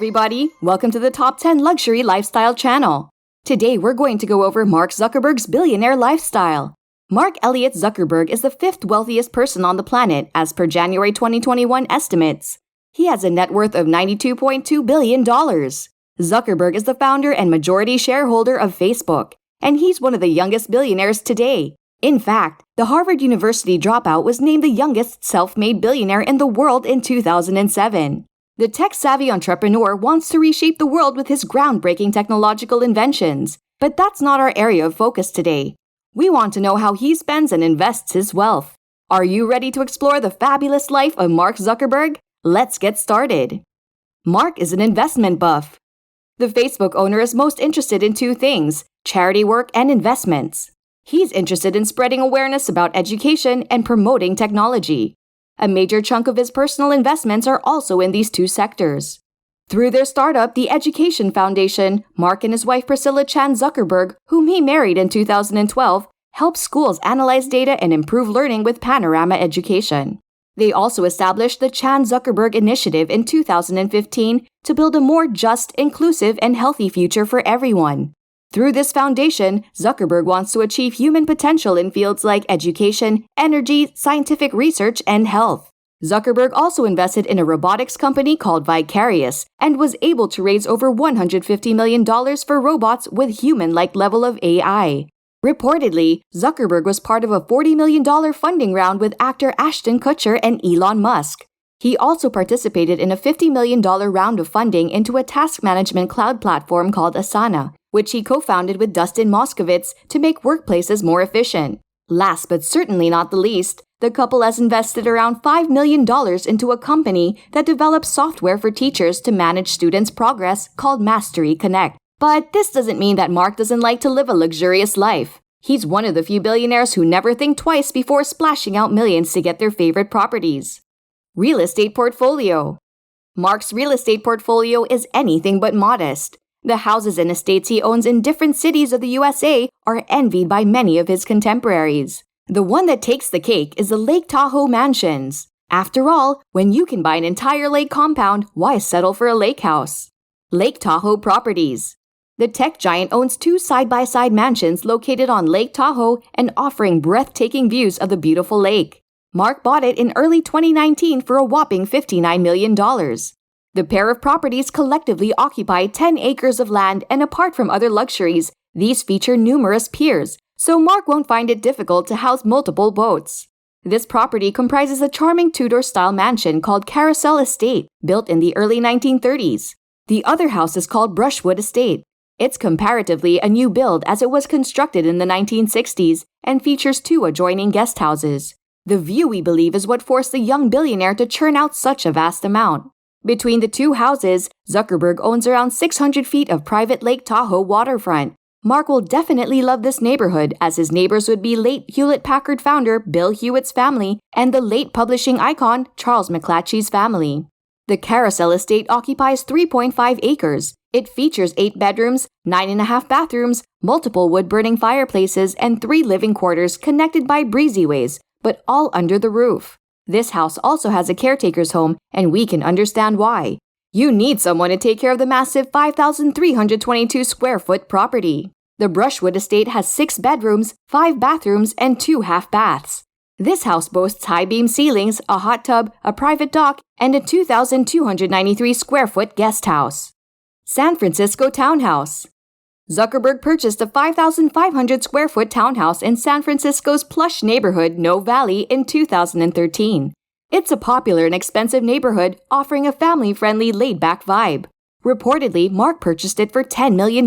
everybody! Welcome to the Top 10 Luxury Lifestyle channel. Today we're going to go over Mark Zuckerberg's billionaire lifestyle. Mark Elliott Zuckerberg is the fifth wealthiest person on the planet as per January 2021 estimates. He has a net worth of $92.2 billion. Zuckerberg is the founder and majority shareholder of Facebook, and he's one of the youngest billionaires today. In fact, the Harvard University dropout was named the youngest self-made billionaire in the world in 2007. The tech-savvy entrepreneur wants to reshape the world with his groundbreaking technological inventions, but that's not our area of focus today. We want to know how he spends and invests his wealth. Are you ready to explore the fabulous life of Mark Zuckerberg? Let's get started. Mark is an investment buff. The Facebook owner is most interested in two things: charity work and investments. He's interested in spreading awareness about education and promoting technology. A major chunk of his personal investments are also in these two sectors. Through their startup, the Education Foundation, Mark and his wife Priscilla Chan Zuckerberg, whom he married in 2012, help schools analyze data and improve learning with Panorama Education. They also established the Chan Zuckerberg Initiative in 2015 to build a more just, inclusive, and healthy future for everyone. Through this foundation, Zuckerberg wants to achieve human potential in fields like education, energy, scientific research, and health. Zuckerberg also invested in a robotics company called Vicarious and was able to raise over $150 million for robots with human-like level of AI. Reportedly, Zuckerberg was part of a $40 million funding round with actor Ashton Kutcher and Elon Musk. He also participated in a $50 million round of funding into a task management cloud platform called Asana, which he co-founded with Dustin Moskovitz to make workplaces more efficient. Last but certainly not the least, the couple has invested around $5 million into a company that develops software for teachers to manage students' progress called Mastery Connect. But this doesn't mean that Mark doesn't like to live a luxurious life. He's one of the few billionaires who never think twice before splashing out millions to get their favorite properties. Real estate portfolio. Mark's real estate portfolio is anything but modest. The houses and estates he owns in different cities of the USA are envied by many of his contemporaries. The one that takes the cake is the Lake Tahoe mansions. After all, when you can buy an entire lake compound, why settle for a lake house? Lake Tahoe Properties. The tech giant owns two side-by-side mansions located on Lake Tahoe and offering breathtaking views of the beautiful lake. Mark bought it in early 2019 for a whopping $59 million. The pair of properties collectively occupy 10 acres of land, and apart from other luxuries, these feature numerous piers, so Mark won't find it difficult to house multiple boats. This property comprises a charming Tudor-style mansion called Carousel Estate, built in the early 1930s. The other house is called Brushwood Estate. It's comparatively a new build as it was constructed in the 1960s and features two adjoining guest houses. The view, we believe, is what forced the young billionaire to churn out such a vast amount. Between the two houses, Zuckerberg owns around 600 feet of private Lake Tahoe waterfront. Mark will definitely love this neighborhood, as his neighbors would be late Hewlett-Packard founder Bill Hewitt's family and the late publishing icon Charles McClatchy's family. The Carousel Estate occupies 3.5 acres. It features 8 bedrooms, 9.5 bathrooms, multiple wood-burning fireplaces, and 3 living quarters connected by breezyways, but all under the roof. This house also has a caretaker's home, and we can understand why. You need someone to take care of the massive 5,322 square foot property. The Brushwood Estate has 6 bedrooms, 5 bathrooms, and 2 half baths. This house boasts high beam ceilings, a hot tub, a private dock, and a 2,293 square foot guest house. San Francisco Townhouse. Zuckerberg purchased a 5,500 square foot townhouse in San Francisco's plush neighborhood No Valley in 2013. It's a popular and expensive neighborhood, offering a family-friendly, laid-back vibe. Reportedly, Mark purchased it for $10 million.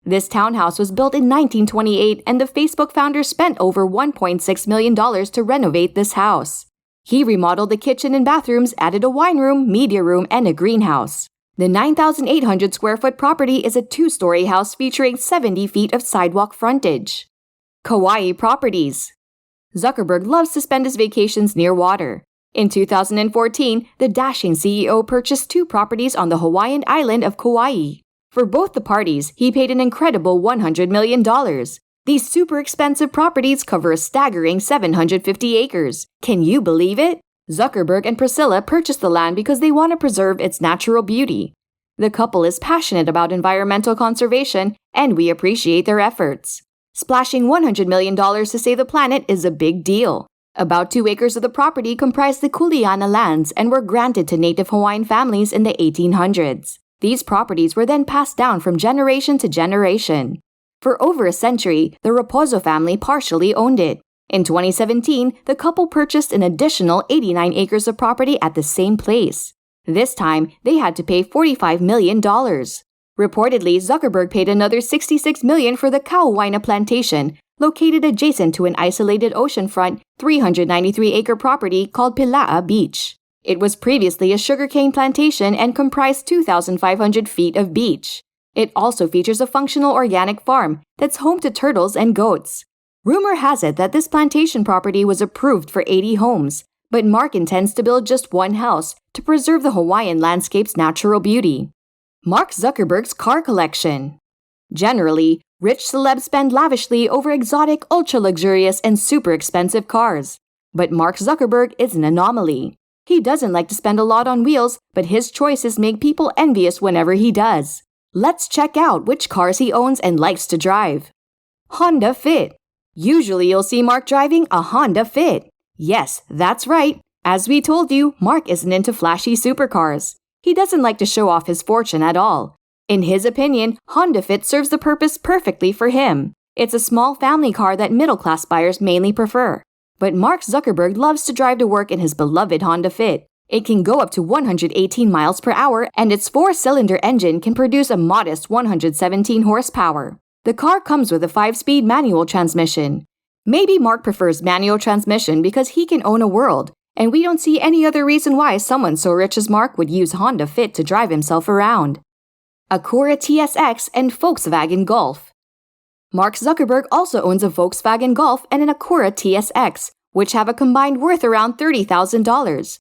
This townhouse was built in 1928, and the Facebook founder spent over $1.6 million to renovate this house. He remodeled the kitchen and bathrooms, added a wine room, media room, and a greenhouse. The 9,800 square foot property is a 2-story house featuring 70 feet of sidewalk frontage. Kauai Properties. Zuckerberg loves to spend his vacations near water. In 2014, the dashing CEO purchased 2 properties on the Hawaiian island of Kauai. For both the parties, he paid an incredible $100 million. These super expensive properties cover a staggering 750 acres. Can you believe it? Zuckerberg and Priscilla purchased the land because they want to preserve its natural beauty. The couple is passionate about environmental conservation, and we appreciate their efforts. Splashing $100 million to save the planet is a big deal. About 2 acres of the property comprise the Kuleana lands and were granted to native Hawaiian families in the 1800s. These properties were then passed down from generation to generation. For over a century, the Raposo family partially owned it. In 2017, the couple purchased an additional 89 acres of property at the same place. This time, they had to pay $45 million. Reportedly, Zuckerberg paid another $66 million for the Kauaina plantation, located adjacent to an isolated oceanfront, 393-acre property called Pilaa Beach. It was previously a sugarcane plantation and comprised 2,500 feet of beach. It also features a functional organic farm that's home to turtles and goats. Rumor has it that this plantation property was approved for 80 homes, but Mark intends to build just one house to preserve the Hawaiian landscape's natural beauty. Mark Zuckerberg's car collection. Generally, rich celebs spend lavishly over exotic, ultra-luxurious, and super expensive cars. But Mark Zuckerberg is an anomaly. He doesn't like to spend a lot on wheels, but his choices make people envious whenever he does. Let's check out which cars he owns and likes to drive. Honda Fit. Usually you'll see Mark driving a Honda Fit. Yes, that's right. As we told you, Mark isn't into flashy supercars. He doesn't like to show off his fortune at all. In his opinion, Honda Fit serves the purpose perfectly for him. It's a small family car that middle-class buyers mainly prefer. But Mark Zuckerberg loves to drive to work in his beloved Honda Fit. It can go up to 118 miles per hour, and its 4-cylinder engine can produce a modest 117 horsepower. The car comes with a 5-speed manual transmission. Maybe Mark prefers manual transmission because he can own a world, and we don't see any other reason why someone so rich as Mark would use Honda Fit to drive himself around. Acura TSX and Volkswagen Golf. Mark Zuckerberg also owns a Volkswagen Golf and an Acura TSX, which have a combined worth around $30,000.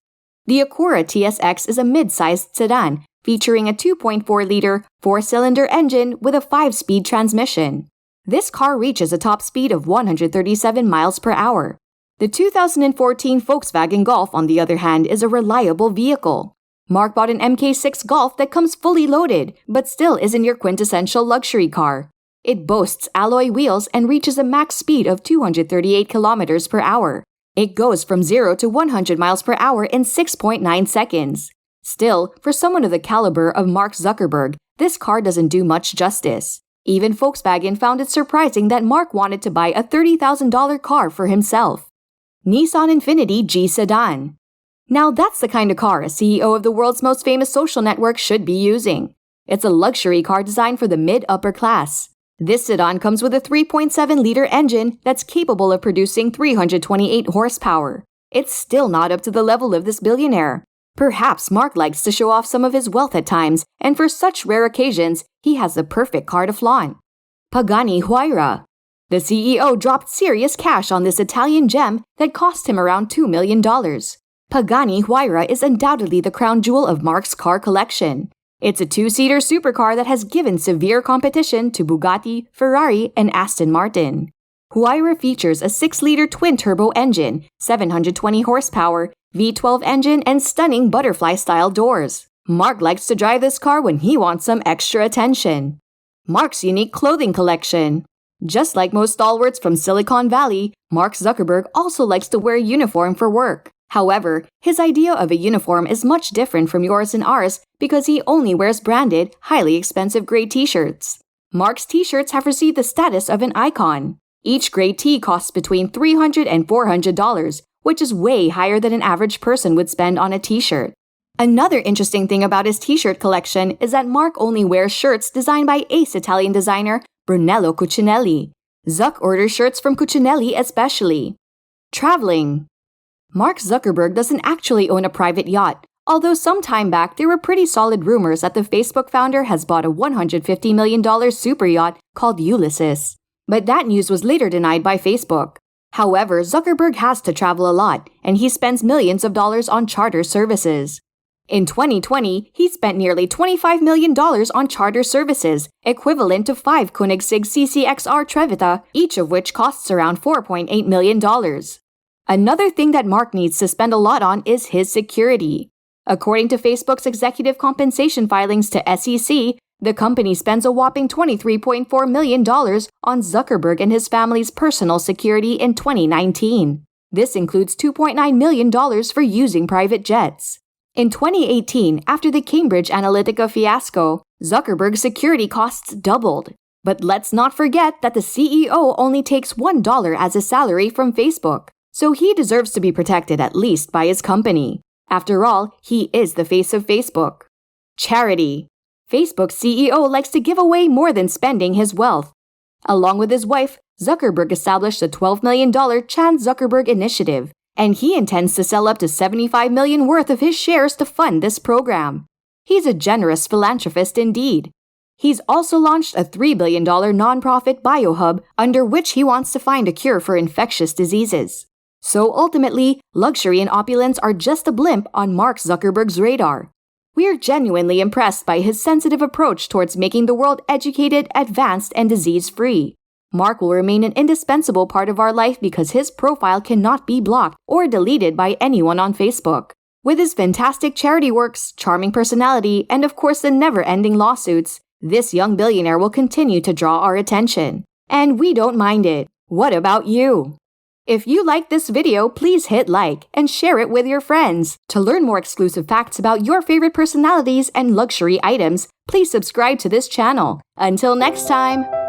The Acura TSX is a mid-sized sedan featuring a 2.4-liter, 4-cylinder engine with a 5-speed transmission. This car reaches a top speed of 137 miles per hour. The 2014 Volkswagen Golf, on the other hand, is a reliable vehicle. Mark bought an MK6 Golf that comes fully loaded, but still isn't your quintessential luxury car. It boasts alloy wheels and reaches a max speed of 238 kilometers per hour. It goes from 0 to 100 miles per hour in 6.9 seconds. Still, for someone of the caliber of Mark Zuckerberg, this car doesn't do much justice. Even Volkswagen found it surprising that Mark wanted to buy a $30,000 car for himself. Nissan Infiniti G Sedan. Now that's the kind of car a CEO of the world's most famous social network should be using. It's a luxury car designed for the mid-upper class. This sedan comes with a 3.7-liter engine that's capable of producing 328 horsepower. It's still not up to the level of this billionaire. Perhaps Mark likes to show off some of his wealth at times, and for such rare occasions, he has the perfect car to flaunt. Pagani Huayra. The CEO dropped serious cash on this Italian gem that cost him around $2 million. Pagani Huayra is undoubtedly the crown jewel of Mark's car collection. It's a 2-seater supercar that has given severe competition to Bugatti, Ferrari, and Aston Martin. Huayra features a 6-liter twin-turbo engine, 720 horsepower, V12 engine, and stunning butterfly-style doors. Mark likes to drive this car when he wants some extra attention. Mark's unique clothing collection. Just like most stalwarts from Silicon Valley, Mark Zuckerberg also likes to wear a uniform for work. However, his idea of a uniform is much different from yours and ours because he only wears branded, highly expensive gray t-shirts. Mark's t-shirts have received the status of an icon. Each gray tee costs between $300 and $400, which is way higher than an average person would spend on a t-shirt. Another interesting thing about his t-shirt collection is that Mark only wears shirts designed by ace Italian designer Brunello Cucinelli. Zuck orders shirts from Cucinelli especially. Traveling. Mark Zuckerberg doesn't actually own a private yacht, although some time back there were pretty solid rumors that the Facebook founder has bought a $150 million super yacht called Ulysses. But that news was later denied by Facebook. However, Zuckerberg has to travel a lot, and he spends millions of dollars on charter services. In 2020, he spent nearly $25 million on charter services, equivalent to 5 Koenigsegg CCXR Trevita, each of which costs around $4.8 million. Another thing that Mark needs to spend a lot on is his security. According to Facebook's executive compensation filings to SEC, the company spends a whopping $23.4 million on Zuckerberg and his family's personal security in 2019. This includes $2.9 million for using private jets. In 2018, after the Cambridge Analytica fiasco, Zuckerberg's security costs doubled. But let's not forget that the CEO only takes $1 as a salary from Facebook, so he deserves to be protected at least by his company. After all, he is the face of Facebook. Charity. Facebook's CEO likes to give away more than spending his wealth. Along with his wife, Zuckerberg established the $12 million Chan Zuckerberg Initiative, and he intends to sell up to $75 million worth of his shares to fund this program. He's a generous philanthropist indeed. He's also launched a $3 billion nonprofit biohub under which he wants to find a cure for infectious diseases. So ultimately, luxury and opulence are just a blimp on Mark Zuckerberg's radar. We're genuinely impressed by his sensitive approach towards making the world educated, advanced, and disease-free. Mark will remain an indispensable part of our life because his profile cannot be blocked or deleted by anyone on Facebook. With his fantastic charity works, charming personality, and of course the never-ending lawsuits, this young billionaire will continue to draw our attention. And we don't mind it. What about you? If you liked this video, please hit like and share it with your friends. To learn more exclusive facts about your favorite personalities and luxury items, please subscribe to this channel. Until next time!